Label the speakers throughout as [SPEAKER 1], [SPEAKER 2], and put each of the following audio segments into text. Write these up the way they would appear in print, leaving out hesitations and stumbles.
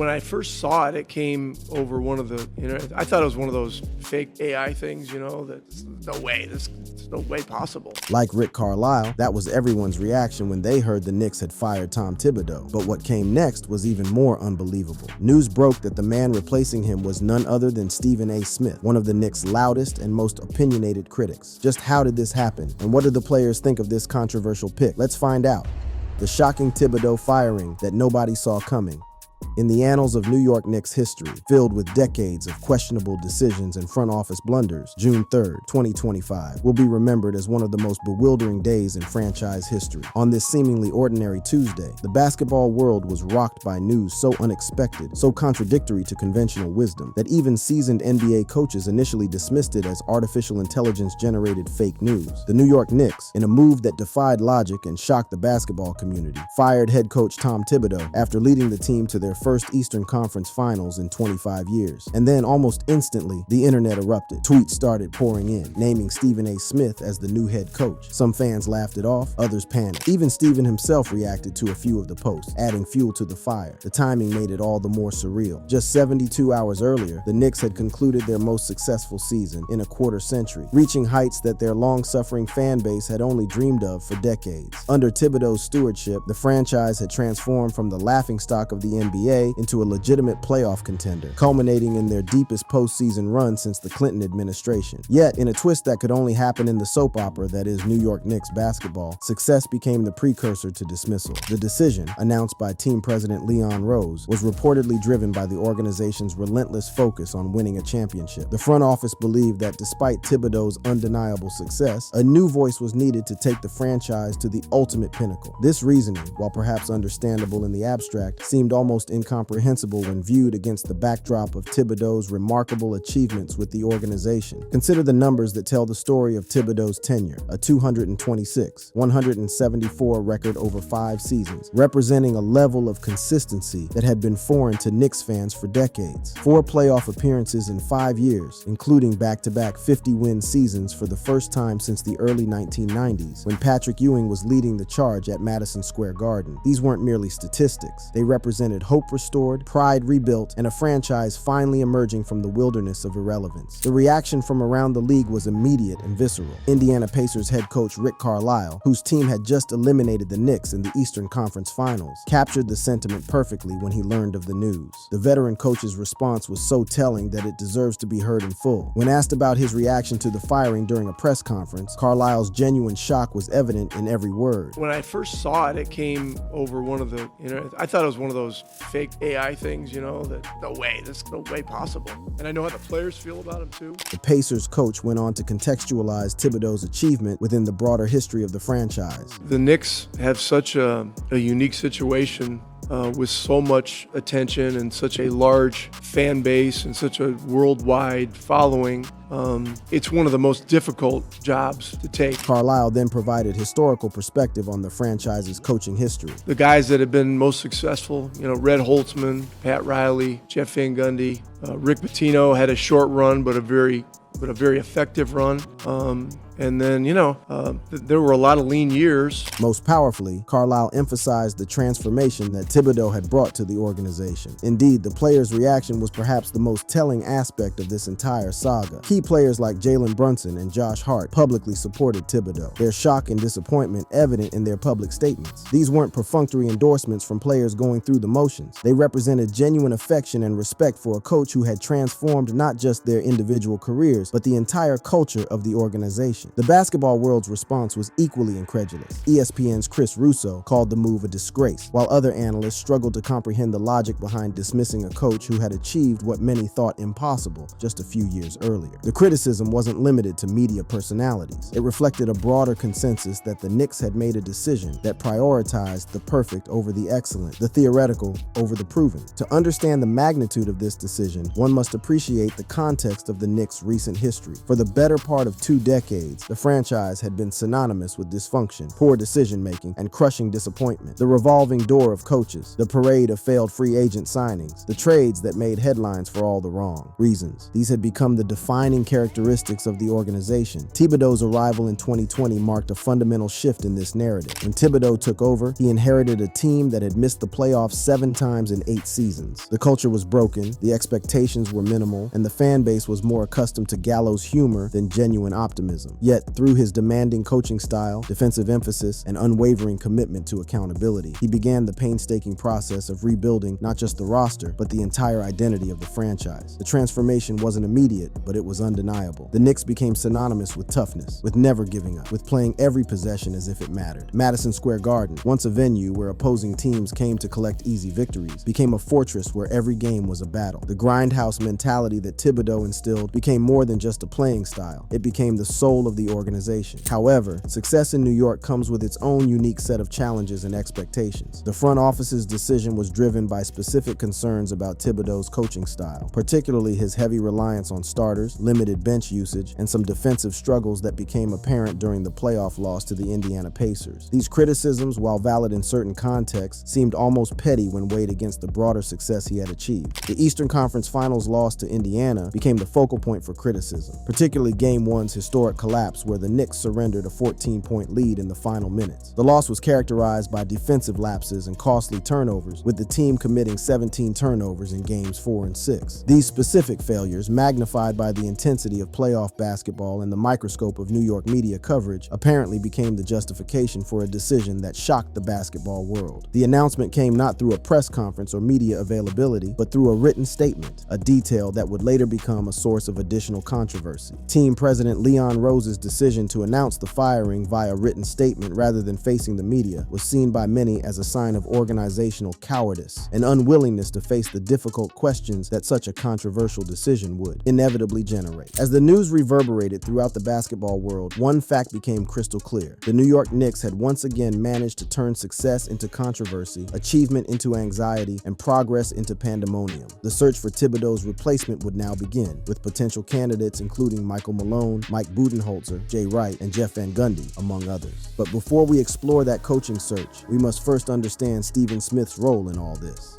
[SPEAKER 1] When I first saw it, it came over one of the, I thought it was one of those fake AI things, that's no way, there's no way possible.
[SPEAKER 2] Like Rick Carlisle, that was everyone's reaction when they heard the Knicks had fired Tom Thibodeau. But what came next was even more unbelievable. News broke that the man replacing him was none other than Stephen A. Smith, one of the Knicks' loudest and most opinionated critics. Just how did this happen, and what do the players think of this controversial pick? Let's find out. The shocking Thibodeau firing that nobody saw coming. In the annals of New York Knicks history, filled with decades of questionable decisions and front office blunders, June 3rd, 2025, will be remembered as one of the most bewildering days in franchise history. On this seemingly ordinary Tuesday, the basketball world was rocked by news so unexpected, so contradictory to conventional wisdom, that even seasoned NBA coaches initially dismissed it as artificial intelligence-generated fake news. The New York Knicks, in a move that defied logic and shocked the basketball community, fired head coach Tom Thibodeau after leading the team to their first Eastern Conference Finals in 25 years. And then almost instantly, the internet erupted. Tweets started pouring in, naming Stephen A. Smith as the new head coach. Some fans laughed it off, others panicked. Even Stephen himself reacted to a few of the posts, adding fuel to the fire. The timing made it all the more surreal. Just 72 hours earlier, the Knicks had concluded their most successful season in a quarter century, reaching heights that their long-suffering fan base had only dreamed of for decades. Under Thibodeau's stewardship, the franchise had transformed from the laughingstock of the NBA into a legitimate playoff contender, culminating in their deepest postseason run since the Clinton administration. Yet, in a twist that could only happen in the soap opera that is New York Knicks basketball, success became the precursor to dismissal. The decision, announced by team president Leon Rose, was reportedly driven by the organization's relentless focus on winning a championship. The front office believed that despite Thibodeau's undeniable success, a new voice was needed to take the franchise to the ultimate pinnacle. This reasoning, while perhaps understandable in the abstract, seemed almost incomprehensible when viewed against the backdrop of Thibodeau's remarkable achievements with the organization. Consider the numbers that tell the story of Thibodeau's tenure: a 226, 174 record over 5 seasons, representing a level of consistency that had been foreign to Knicks fans for decades. 4 playoff appearances in 5 years, including back-to-back 50-win seasons for the first time since the early 1990s, when Patrick Ewing was leading the charge at Madison Square Garden. These weren't merely statistics. They represented hope restored, pride rebuilt, and a franchise finally emerging from the wilderness of irrelevance. The reaction from around the league was immediate and visceral. Indiana Pacers head coach Rick Carlisle, whose team had just eliminated the Knicks in the Eastern Conference Finals, captured the sentiment perfectly when he learned of the news. The veteran coach's response was so telling that it deserves to be heard in full. When asked about his reaction to the firing during a press conference, Carlisle's genuine shock was evident in every word.
[SPEAKER 1] When I first saw it, it came over one of the, I thought it was one of those fake AI things, that no way, there's no way possible. And I know how the players feel about him too.
[SPEAKER 2] The Pacers coach went on to contextualize Thibodeau's achievement within the broader history of the franchise.
[SPEAKER 1] The Knicks have such a unique situation with so much attention and such a large fan base and such a worldwide following. It's one of the most difficult jobs to take.
[SPEAKER 2] Carlisle then provided historical perspective on the franchise's coaching history.
[SPEAKER 1] The guys that have been most successful, Red Holtzman, Pat Riley, Jeff Van Gundy, Rick Pitino had a short run, but a very effective run. And then, there were a lot of lean years.
[SPEAKER 2] Most powerfully, Carlisle emphasized the transformation that Thibodeau had brought to the organization. Indeed, the players' reaction was perhaps the most telling aspect of this entire saga. Key players like Jalen Brunson and Josh Hart publicly supported Thibodeau, their shock and disappointment evident in their public statements. These weren't perfunctory endorsements from players going through the motions. They represented genuine affection and respect for a coach who had transformed not just their individual careers, but the entire culture of the organization. The basketball world's response was equally incredulous. ESPN's Chris Russo called the move a disgrace, while other analysts struggled to comprehend the logic behind dismissing a coach who had achieved what many thought impossible just a few years earlier. The criticism wasn't limited to media personalities. It reflected a broader consensus that the Knicks had made a decision that prioritized the perfect over the excellent, the theoretical over the proven. To understand the magnitude of this decision, one must appreciate the context of the Knicks' recent history. For the better part of 2 decades, decades, the franchise had been synonymous with dysfunction, poor decision-making, and crushing disappointment. The revolving door of coaches, the parade of failed free agent signings, the trades that made headlines for all the wrong reasons. These had become the defining characteristics of the organization. Thibodeau's arrival in 2020 marked a fundamental shift in this narrative. When Thibodeau took over, he inherited a team that had missed the playoffs 7 times in 8 seasons. The culture was broken, the expectations were minimal, and the fan base was more accustomed to gallows humor than genuine optimism. Yet, through his demanding coaching style, defensive emphasis, and unwavering commitment to accountability, he began the painstaking process of rebuilding not just the roster, but the entire identity of the franchise. The transformation wasn't immediate, but it was undeniable. The Knicks became synonymous with toughness, with never giving up, with playing every possession as if it mattered. Madison Square Garden, once a venue where opposing teams came to collect easy victories, became a fortress where every game was a battle. The grindhouse mentality that Thibodeau instilled became more than just a playing style. It became the soul of the organization. However, success in New York comes with its own unique set of challenges and expectations. The front office's decision was driven by specific concerns about Thibodeau's coaching style, particularly his heavy reliance on starters, limited bench usage, and some defensive struggles that became apparent during the playoff loss to the Indiana Pacers. These criticisms, while valid in certain contexts, seemed almost petty when weighed against the broader success he had achieved. The Eastern Conference Finals loss to Indiana became the focal point for criticism, particularly Game 1's historic collapse where the Knicks surrendered a 14-point lead in the final minutes. The loss was characterized by defensive lapses and costly turnovers, with the team committing 17 turnovers in Games 4 and 6. These specific failures, magnified by the intensity of playoff basketball and the microscope of New York media coverage, apparently became the justification for a decision that shocked the basketball world. The announcement came not through a press conference or media availability, but through a written statement, a detail that would later become a source of additional controversy. Team president Leon Rose's decision to announce the firing via written statement rather than facing the media was seen by many as a sign of organizational cowardice, an unwillingness to face the difficult questions that such a controversial decision would inevitably generate. As the news reverberated throughout the basketball world, one fact became crystal clear. The New York Knicks had once again managed to turn success into controversy, achievement into anxiety, and progress into pandemonium. The search for Thibodeau's replacement would now begin, with potential candidates including Michael Malone, Mike Budenholzer, Jay Wright, and Jeff Van Gundy, among others. But before we explore that coaching search, we must first understand Stephen Smith's role in all this.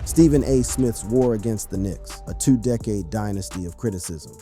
[SPEAKER 2] Stephen A. Smith's war against the Knicks, a 2-decade dynasty of criticism.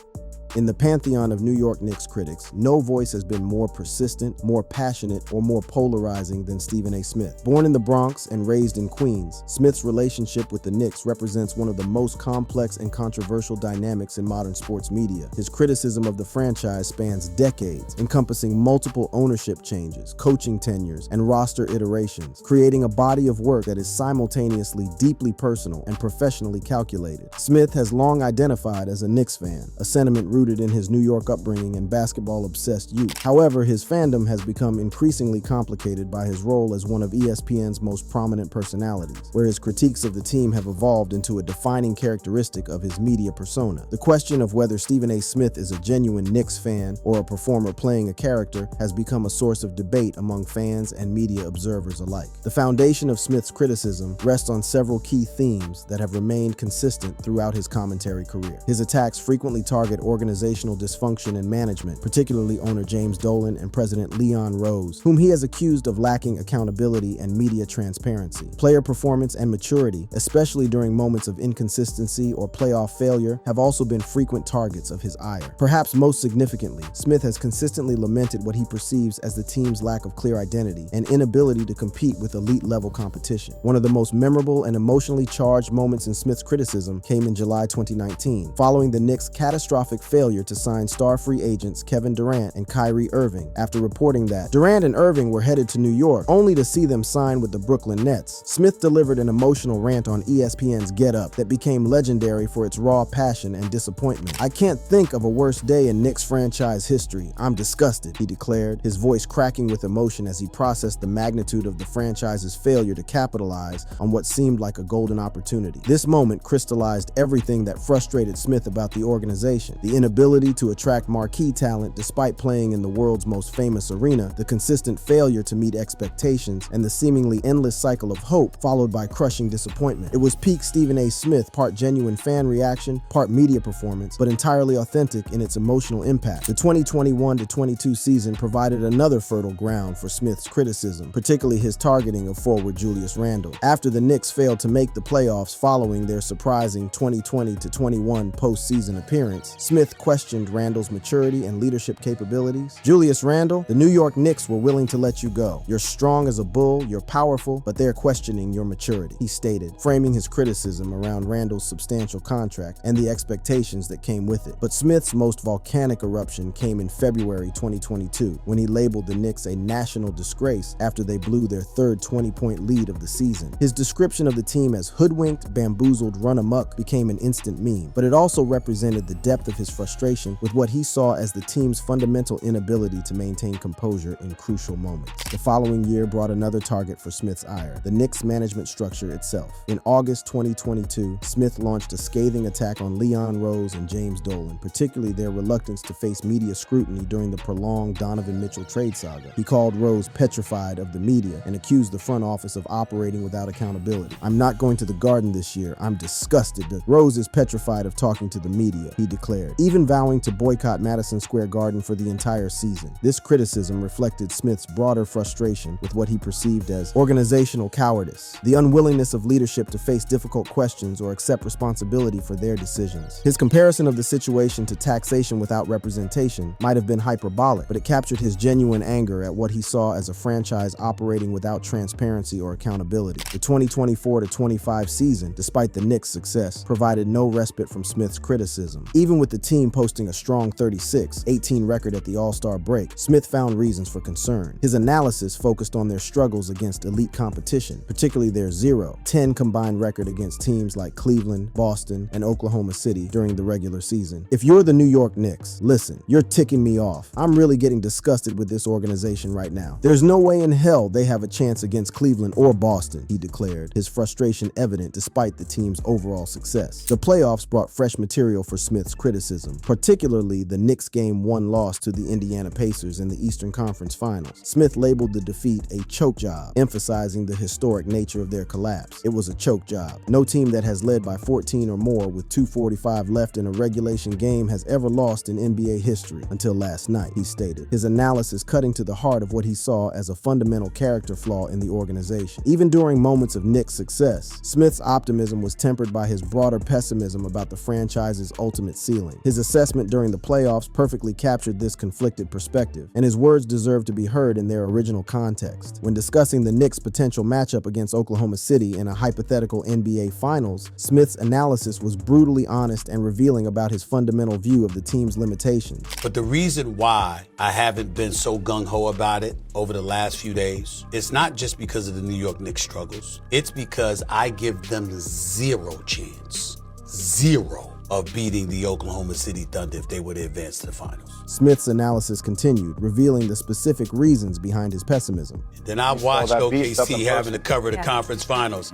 [SPEAKER 2] In the pantheon of New York Knicks critics, no voice has been more persistent, more passionate, or more polarizing than Stephen A. Smith. Born in the Bronx and raised in Queens, Smith's relationship with the Knicks represents one of the most complex and controversial dynamics in modern sports media. His criticism of the franchise spans decades, encompassing multiple ownership changes, coaching tenures, and roster iterations, creating a body of work that is simultaneously deeply personal and professionally calculated. Smith has long identified as a Knicks fan, a sentiment rooted in his New York upbringing and basketball-obsessed youth. However, his fandom has become increasingly complicated by his role as one of ESPN's most prominent personalities, where his critiques of the team have evolved into a defining characteristic of his media persona. The question of whether Stephen A. Smith is a genuine Knicks fan or a performer playing a character has become a source of debate among fans and media observers alike. The foundation of Smith's criticism rests on several key themes that have remained consistent throughout his commentary career. His attacks frequently target organizational dysfunction and management, particularly owner James Dolan and president Leon Rose, whom he has accused of lacking accountability and media transparency. Player performance and maturity, especially during moments of inconsistency or playoff failure, have also been frequent targets of his ire. Perhaps most significantly, Smith has consistently lamented what he perceives as the team's lack of clear identity and inability to compete with elite-level competition. One of the most memorable and emotionally charged moments in Smith's criticism came in July 2019, following the Knicks' catastrophic failure to sign star free agents Kevin Durant and Kyrie Irving after reporting that Durant and Irving were headed to New York only to see them sign with the Brooklyn Nets. Smith delivered an emotional rant on ESPN's Get Up that became legendary for its raw passion and disappointment. "I can't think of a worse day in Knicks franchise history. I'm disgusted," he declared, his voice cracking with emotion as he processed the magnitude of the franchise's failure to capitalize on what seemed like a golden opportunity. This moment crystallized everything that frustrated Smith about the organization: the inability inability to attract marquee talent despite playing in the world's most famous arena, the consistent failure to meet expectations, and the seemingly endless cycle of hope followed by crushing disappointment. It was peak Stephen A. Smith, part genuine fan reaction, part media performance, but entirely authentic in its emotional impact. The 2021-22 season provided another fertile ground for Smith's criticism, particularly his targeting of forward Julius Randle. After the Knicks failed to make the playoffs following their surprising 2020-21 postseason appearance, Smith questioned Randle's maturity and leadership capabilities. "Julius Randle, the New York Knicks were willing to let you go. You're strong as a bull, you're powerful, but they're questioning your maturity," he stated, framing his criticism around Randle's substantial contract and the expectations that came with it. But Smith's most volcanic eruption came in February 2022, when he labeled the Knicks a national disgrace after they blew their third 20-point lead of the season. His description of the team as hoodwinked, bamboozled, run amok became an instant meme, but it also represented the depth of his frustration with what he saw as the team's fundamental inability to maintain composure in crucial moments. The following year brought another target for Smith's ire, the Knicks management structure itself. In August 2022, Smith launched a scathing attack on Leon Rose and James Dolan, particularly their reluctance to face media scrutiny during the prolonged Donovan Mitchell trade saga. He called Rose petrified of the media and accused the front office of operating without accountability. "I'm not going to the Garden this year. I'm disgusted. Rose is petrified of talking to the media," he declared, even vowing to boycott Madison Square Garden for the entire season. This criticism reflected Smith's broader frustration with what he perceived as organizational cowardice, the unwillingness of leadership to face difficult questions or accept responsibility for their decisions. His comparison of the situation to taxation without representation might have been hyperbolic, but it captured his genuine anger at what he saw as a franchise operating without transparency or accountability. The 2024-25 season, despite the Knicks' success, provided no respite from Smith's criticism. Even with the team posting a strong 36-18 record at the All-Star break, Smith found reasons for concern. His analysis focused on their struggles against elite competition, particularly their 0-10 combined record against teams like Cleveland, Boston, and Oklahoma City during the regular season. "If you're the New York Knicks, listen, you're ticking me off. I'm really getting disgusted with this organization right now. There's no way in hell they have a chance against Cleveland or Boston," he declared, his frustration evident despite the team's overall success. The playoffs brought fresh material for Smith's criticism, particularly the Knicks' Game 1 loss to the Indiana Pacers in the Eastern Conference Finals. Smith labeled the defeat a choke job, emphasizing the historic nature of their collapse. "It was a choke job. No team that has led by 14 or more with 2:45 left in a regulation game has ever lost in NBA history until last night," he stated, his analysis cutting to the heart of what he saw as a fundamental character flaw in the organization. Even during moments of Knicks' success, Smith's optimism was tempered by his broader pessimism about the franchise's ultimate ceiling. His assessment during the playoffs perfectly captured this conflicted perspective, and his words deserve to be heard in their original context. When discussing the Knicks' potential matchup against Oklahoma City in a hypothetical NBA Finals, Smith's analysis was brutally honest and revealing about his fundamental view of the team's limitations.
[SPEAKER 3] But the reason why I haven't been so gung-ho about it over the last few days, it's not just because of the New York Knicks struggles. It's because I give them zero chance. Zero of beating the Oklahoma City Thunder if they were to advance to the finals.
[SPEAKER 2] Smith's analysis continued, revealing the specific reasons behind his pessimism.
[SPEAKER 3] Then I watched OKC having to cover the conference finals.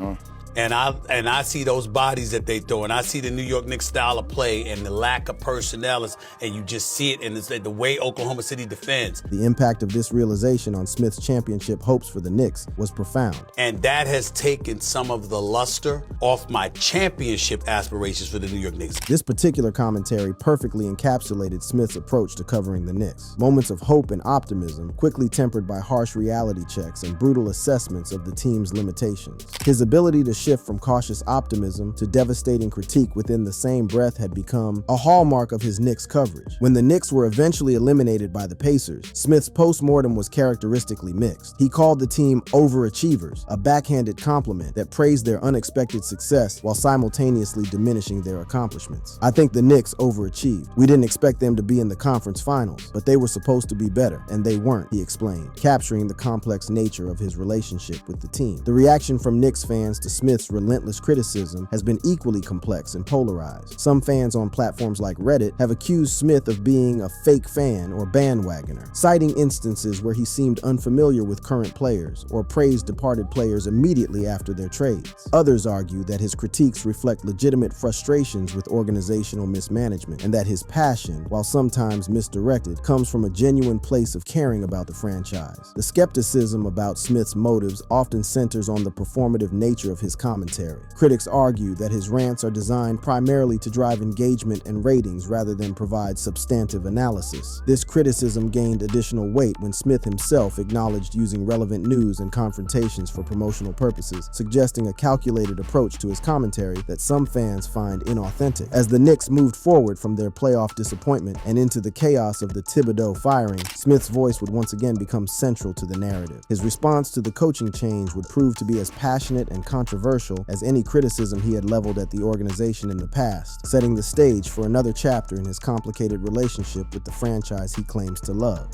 [SPEAKER 3] And I see those bodies that they throw, and I see the New York Knicks style of play and the lack of personnel, and you just see it in the way Oklahoma City defends.
[SPEAKER 2] The impact of this realization on Smith's championship hopes for the Knicks was profound.
[SPEAKER 3] And that has taken some of the luster off my championship aspirations for the New York Knicks.
[SPEAKER 2] This particular commentary perfectly encapsulated Smith's approach to covering the Knicks. Moments of hope and optimism, quickly tempered by harsh reality checks and brutal assessments of the team's limitations. His ability to shift from cautious optimism to devastating critique within the same breath had become a hallmark of his Knicks coverage. When the Knicks were eventually eliminated by the Pacers, Smith's post-mortem was characteristically mixed. He called the team overachievers, a backhanded compliment that praised their unexpected success while simultaneously diminishing their accomplishments. "I think the Knicks overachieved. We didn't expect them to be in the conference finals, but they were supposed to be better, and they weren't," he explained, capturing the complex nature of his relationship with the team. The reaction from Knicks fans to Smith Smith's relentless criticism has been equally complex and polarized. Some fans on platforms like Reddit have accused Smith of being a fake fan or bandwagoner, citing instances where he seemed unfamiliar with current players or praised departed players immediately after their trades. Others argue that his critiques reflect legitimate frustrations with organizational mismanagement and that his passion, while sometimes misdirected, comes from a genuine place of caring about the franchise. The skepticism about Smith's motives often centers on the performative nature of his commentary. Critics argue that his rants are designed primarily to drive engagement and ratings rather than provide substantive analysis. This criticism gained additional weight when Smith himself acknowledged using relevant news and confrontations for promotional purposes, suggesting a calculated approach to his commentary that some fans find inauthentic. As the Knicks moved forward from their playoff disappointment and into the chaos of the Thibodeau firing, Smith's voice would once again become central to the narrative. His response to the coaching change would prove to be as passionate and controversial as any criticism he had leveled at the organization in the past, setting the stage for another chapter in his complicated relationship with the franchise he claims to love.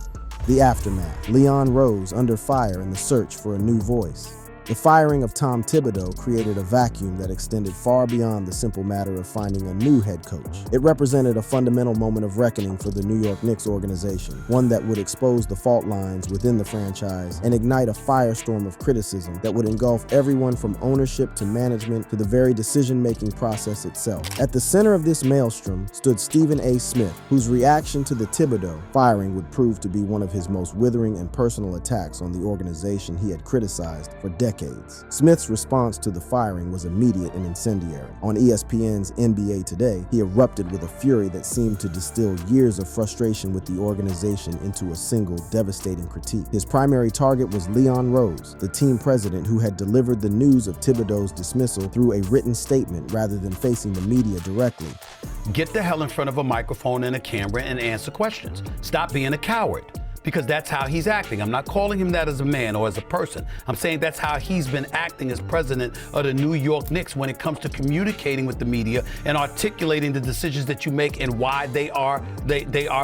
[SPEAKER 2] The aftermath. Leon Rose under fire in the search for a new voice. The firing of Tom Thibodeau created a vacuum that extended far beyond the simple matter of finding a new head coach. It represented a fundamental moment of reckoning for the New York Knicks organization, one that would expose the fault lines within the franchise and ignite a firestorm of criticism that would engulf everyone from ownership to management to the very decision-making process itself. At the center of this maelstrom stood Stephen A. Smith, whose reaction to the Thibodeau firing would prove to be one of his most withering and personal attacks on the organization he had criticized for decades. Smith's response to the firing was immediate and incendiary. On ESPN's NBA Today, he erupted with a fury that seemed to distill years of frustration with the organization into a single devastating critique. His primary target was Leon Rose, the team president who had delivered the news of Thibodeau's dismissal through a written statement rather than facing the media directly.
[SPEAKER 3] Get the hell in front of a microphone and a camera and answer questions. Stop being a coward. Because that's how he's acting. I'm not calling him that as a man or as a person. I'm saying that's how he's been acting as president of the New York Knicks when it comes to communicating with the media and articulating the decisions that you make and why they are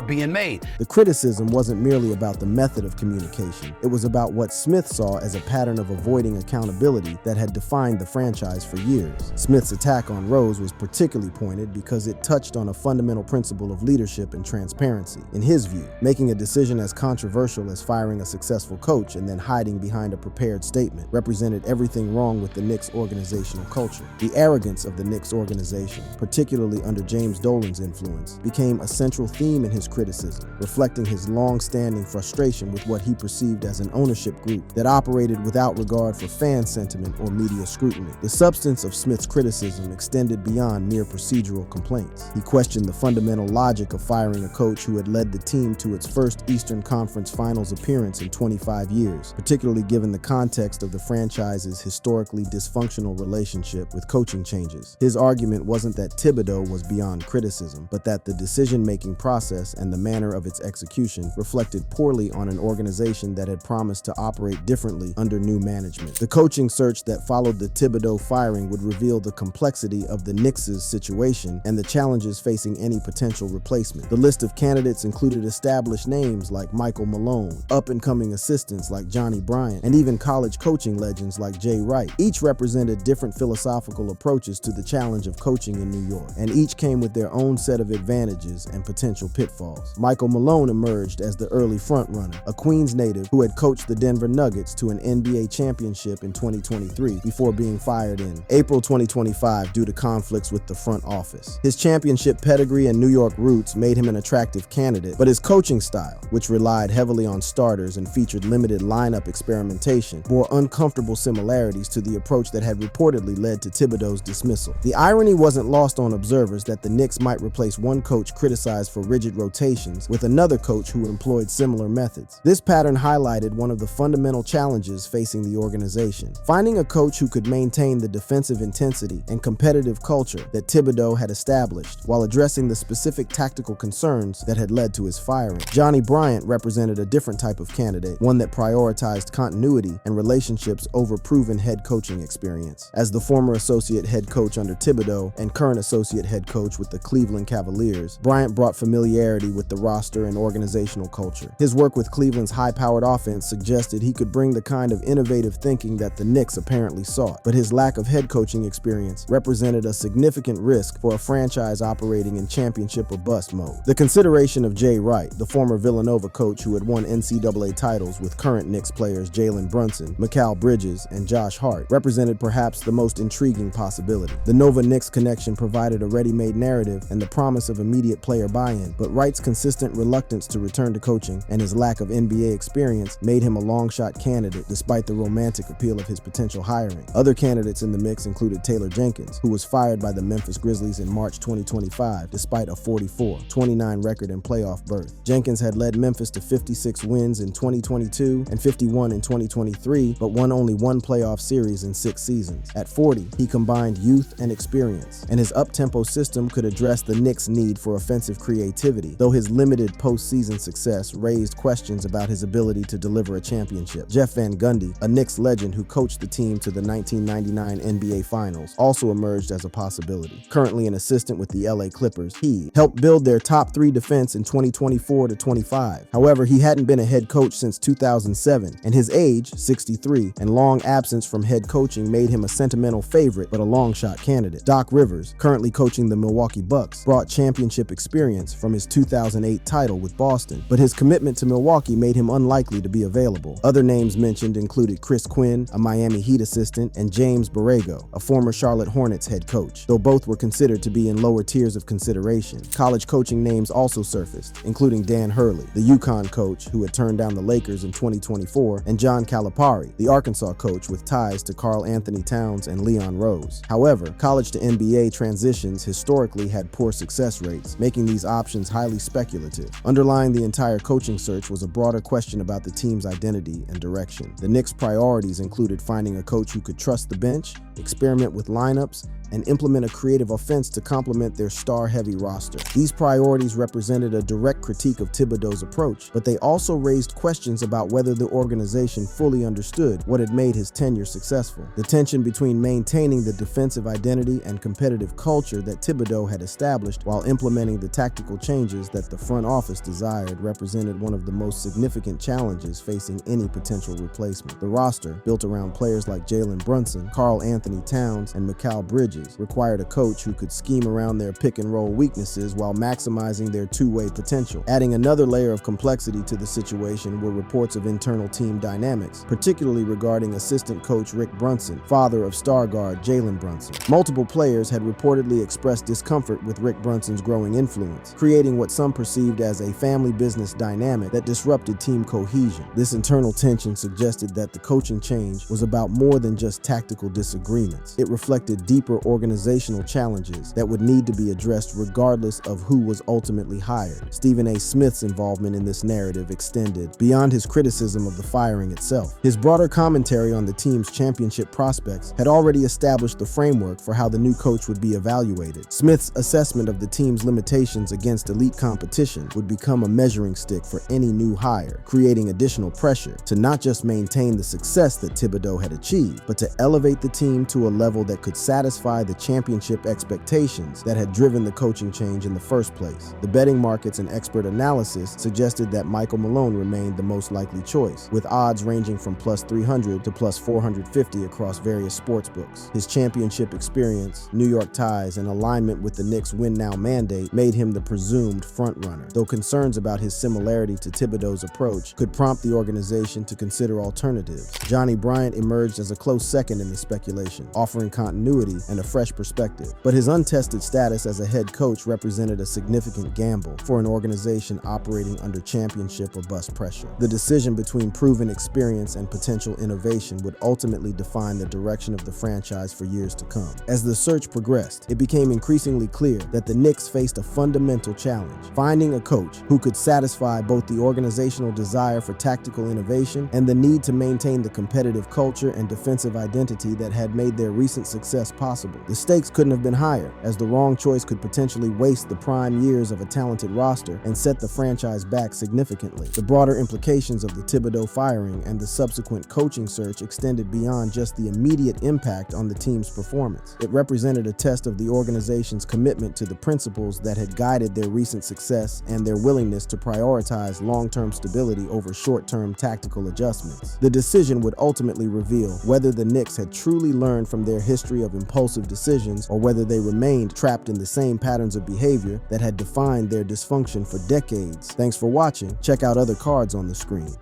[SPEAKER 3] being made.
[SPEAKER 2] The criticism wasn't merely about the method of communication. It was about what Smith saw as a pattern of avoiding accountability that had defined the franchise for years. Smith's attack on Rose was particularly pointed because it touched on a fundamental principle of leadership and transparency. In his view, making a decision as controversial as firing a successful coach and then hiding behind a prepared statement represented everything wrong with the Knicks' organizational culture. The arrogance of the Knicks organization, particularly under James Dolan's influence, became a central theme in his criticism, reflecting his long-standing frustration with what he perceived as an ownership group that operated without regard for fan sentiment or media scrutiny. The substance of Smith's criticism extended beyond mere procedural complaints. He questioned the fundamental logic of firing a coach who had led the team to its first Eastern Conference Finals appearance in 25 years, particularly given the context of the franchise's historically dysfunctional relationship with coaching changes. His argument wasn't that Thibodeau was beyond criticism, but that the decision-making process and the manner of its execution reflected poorly on an organization that had promised to operate differently under new management. The coaching search that followed the Thibodeau firing would reveal the complexity of the Knicks' situation and the challenges facing any potential replacement. The list of candidates included established names like Michael Malone, up-and-coming assistants like Johnny Bryant, and even college coaching legends like Jay Wright. Each represented different philosophical approaches to the challenge of coaching in New York, and each came with their own set of advantages and potential pitfalls. Michael Malone emerged as the early frontrunner, a Queens native who had coached the Denver Nuggets to an NBA championship in 2023 before being fired in April 2025 due to conflicts with the front office. His championship pedigree and New York roots made him an attractive candidate, but his coaching style, which relied heavily on starters and featured limited lineup experimentation, bore uncomfortable similarities to the approach that had reportedly led to Thibodeau's dismissal. The irony wasn't lost on observers that the Knicks might replace one coach criticized for rigid rotations with another coach who employed similar methods. This pattern highlighted one of the fundamental challenges facing the organization: finding a coach who could maintain the defensive intensity and competitive culture that Thibodeau had established while addressing the specific tactical concerns that had led to his firing. Johnny Bryant represented represented a different type of candidate, one that prioritized continuity and relationships over proven head coaching experience. As the former associate head coach under Thibodeau and current associate head coach with the Cleveland Cavaliers, Bryant brought familiarity with the roster and organizational culture. His work with Cleveland's high-powered offense suggested he could bring the kind of innovative thinking that the Knicks apparently sought, but his lack of head coaching experience represented a significant risk for a franchise operating in championship or bust mode. The consideration of Jay Wright, the former Villanova coach who had won NCAA titles with current Knicks players Jalen Brunson, Mikal Bridges, and Josh Hart, represented perhaps the most intriguing possibility. The Nova-Knicks connection provided a ready-made narrative and the promise of immediate player buy-in, but Wright's consistent reluctance to return to coaching and his lack of NBA experience made him a long-shot candidate despite the romantic appeal of his potential hiring. Other candidates in the mix included Taylor Jenkins, who was fired by the Memphis Grizzlies in March 2025 despite a 44-29 record and playoff berth. Jenkins had led Memphis to 56 wins in 2022 and 51 in 2023, but won only one playoff series in 6 seasons. At 40, he combined youth and experience, and his up-tempo system could address the Knicks' need for offensive creativity, though his limited postseason success raised questions about his ability to deliver a championship. Jeff Van Gundy, a Knicks legend who coached the team to the 1999 NBA Finals, also emerged as a possibility. Currently an assistant with the LA Clippers, he helped build their top 3 defense in 2024-25. However, he hadn't been a head coach since 2007, and his age, 63, and long absence from head coaching made him a sentimental favorite but a long-shot candidate. Doc Rivers, currently coaching the Milwaukee Bucks, brought championship experience from his 2008 title with Boston, but his commitment to Milwaukee made him unlikely to be available. Other names mentioned included Chris Quinn, a Miami Heat assistant, and James Borrego, a former Charlotte Hornets head coach, though both were considered to be in lower tiers of consideration. College coaching names also surfaced, including Dan Hurley, the UConn coach who had turned down the Lakers in 2024, and John Calipari, the Arkansas coach with ties to Karl Anthony Towns and Leon Rose. However, college to NBA transitions historically had poor success rates, making these options highly speculative. Underlying the entire coaching search was a broader question about the team's identity and direction. The Knicks' priorities included finding a coach who could trust the bench, experiment with lineups, and implement a creative offense to complement their star-heavy roster. These priorities represented a direct critique of Thibodeau's approach, but they also raised questions about whether the organization fully understood what had made his tenure successful. The tension between maintaining the defensive identity and competitive culture that Thibodeau had established while implementing the tactical changes that the front office desired represented one of the most significant challenges facing any potential replacement. The roster, built around players like Jalen Brunson, Karl Anthony Towns, and Mikal Bridges, required a coach who could scheme around their pick-and-roll weaknesses while maximizing their two-way potential. Adding another layer of complexity to the situation were reports of internal team dynamics, particularly regarding assistant coach Rick Brunson, father of star guard Jalen Brunson. Multiple players had reportedly expressed discomfort with Rick Brunson's growing influence, creating what some perceived as a family business dynamic that disrupted team cohesion. This internal tension suggested that the coaching change was about more than just tactical disagreements. It reflected deeper organizational challenges that would need to be addressed regardless of who was ultimately hired. Stephen A. Smith's involvement in this narrative extended beyond his criticism of the firing itself. His broader commentary on the team's championship prospects had already established the framework for how the new coach would be evaluated. Smith's assessment of the team's limitations against elite competition would become a measuring stick for any new hire, creating additional pressure to not just maintain the success that Thibodeau had achieved, but to elevate the team to a level that could satisfy the championship expectations that had driven the coaching change in the first place. The betting markets and expert analysis suggested that Michael Malone remained the most likely choice, with odds ranging from plus 300 to plus 450 across various sports books. His championship experience, New York ties, and alignment with the Knicks' win-now mandate made him the presumed frontrunner, though concerns about his similarity to Thibodeau's approach could prompt the organization to consider alternatives. Johnny Bryant emerged as a close second in the speculation, offering continuity and a fresh perspective, but his untested status as a head coach represented a significant gamble for an organization operating under championship or bust pressure. The decision between proven experience and potential innovation would ultimately define the direction of the franchise for years to come. As the search progressed, it became increasingly clear that the Knicks faced a fundamental challenge: finding a coach who could satisfy both the organizational desire for tactical innovation and the need to maintain the competitive culture and defensive identity that had made their recent success possible. The stakes couldn't have been higher, as the wrong choice could potentially waste the prime years of a talented roster and set the franchise back significantly. The broader implications of the Thibodeau firing and the subsequent coaching search extended beyond just the immediate impact on the team's performance. It represented a test of the organization's commitment to the principles that had guided their recent success and their willingness to prioritize long-term stability over short-term tactical adjustments. The decision would ultimately reveal whether the Knicks had truly learned from their history of impulsive decisions or whether they remained trapped in the same patterns of behavior that had defined their dysfunction for decades. Thanks for watching. Check out other cards on the screen.